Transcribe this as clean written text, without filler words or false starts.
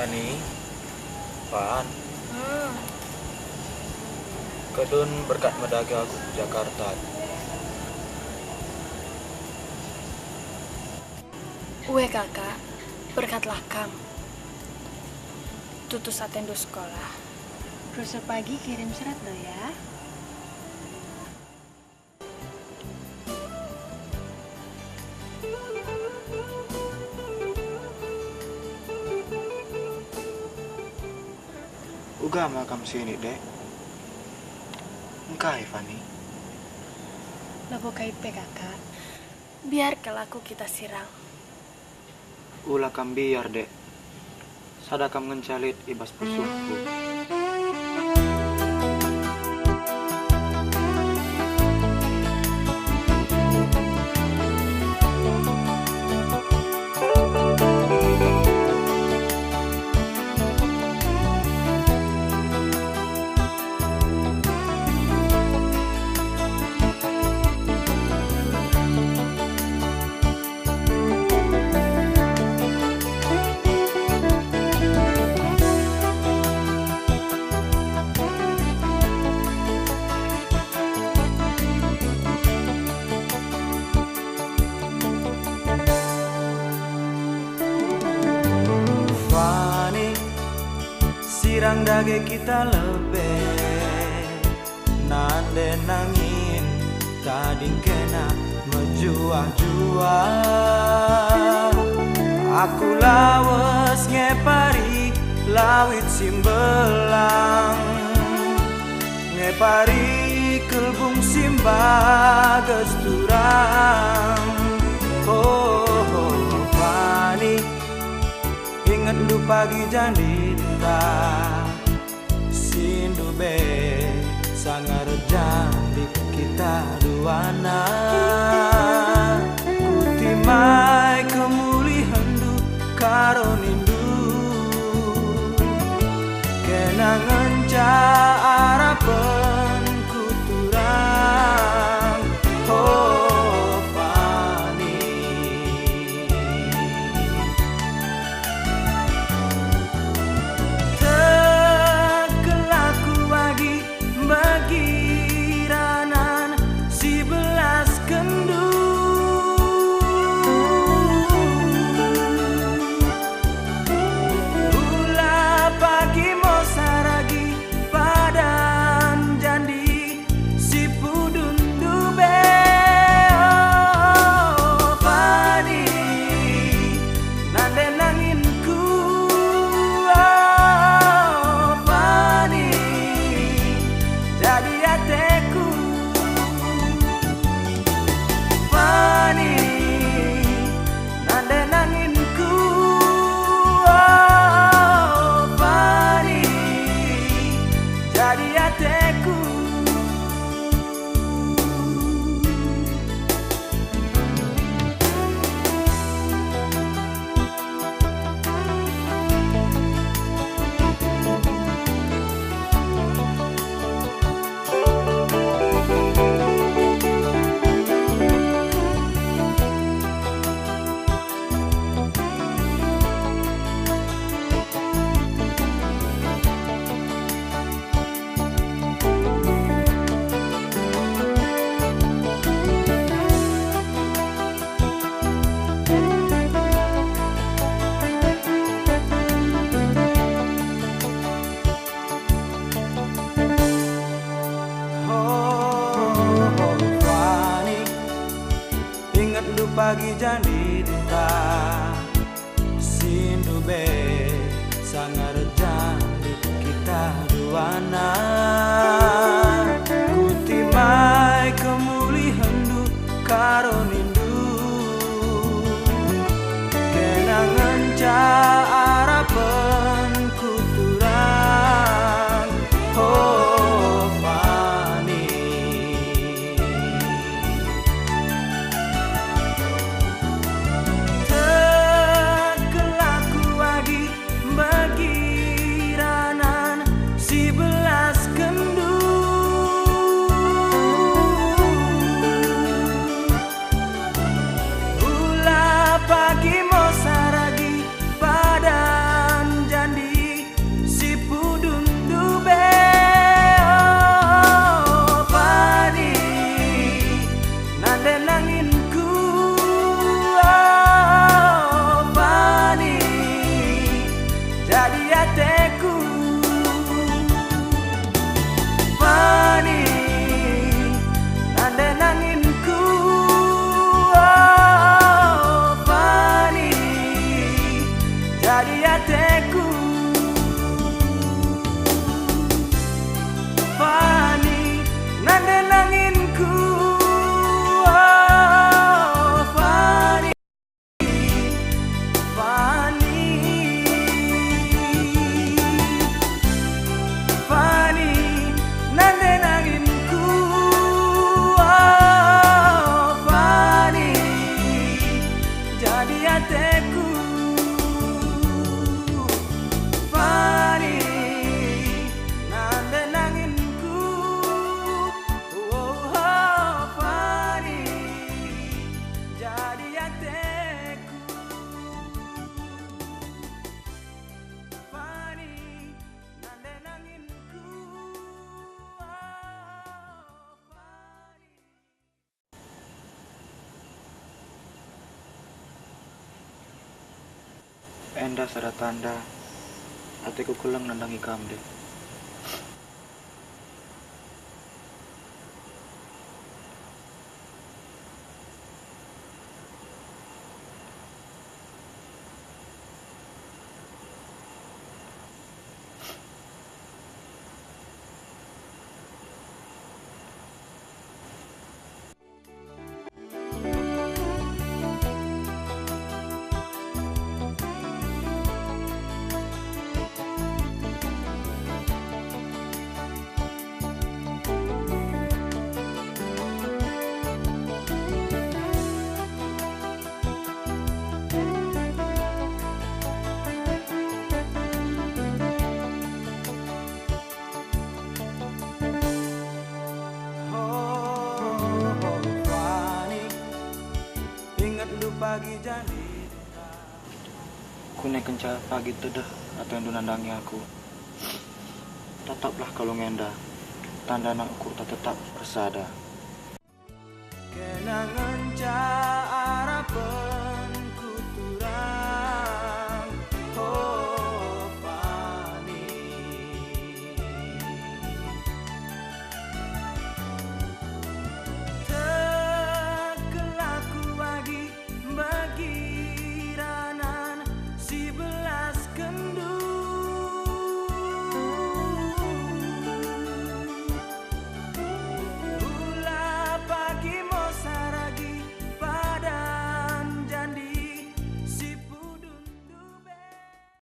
Fani, Pan, Hmm, kedun berkat medagi aku ke Jakarta. Uwe kakak, berkatlah kam. Tutus atendo sekolah. Terus pagi kirim surat lo ya. Uga makam sini dek. Engkai Fani. Labo kaipe kakak. Biar kelaku kita sirang. Ulah kam biar dek. Sadakam ngencalit ibas pusuhku. Fani, sirang dage kita lebih. Nande nangin, tading kena menjuah-juah. Aku lawas ngepari lawit simbelang. Ngepari kelbung simba gesturang. Oh, Fani, ingat lu pagi jandita Sindu be sangar jandi kita duana Kutimai kemulihan du karonindu Kenangan harapan kuturang Oh Fani Tekelaku bagi ranan si belas kendu Ula pagi mau saragi padan jandi si pudun dube Oh Fani nande nanginku Oh Fani jadi hatiku Fani nande nanginku Oh Fani jadi hatiku Oh Fani, ingat lu pagi jandita Sindu be sangar jandi kita duana Kutimai kemulihan du karonindu Kenangan harapan kuturang Oh Fani Tekelaku bagi ranan si belas kendu Enda sada tanda hatiku kulang nandangi kam dek. Oh, Fani, ingat du pagi jadi Ku naik kenca pagi tedah atau yang nandangi aku. Tetaplah kalau ngenda, tanda anakku tak tetap bersada. kenangan cara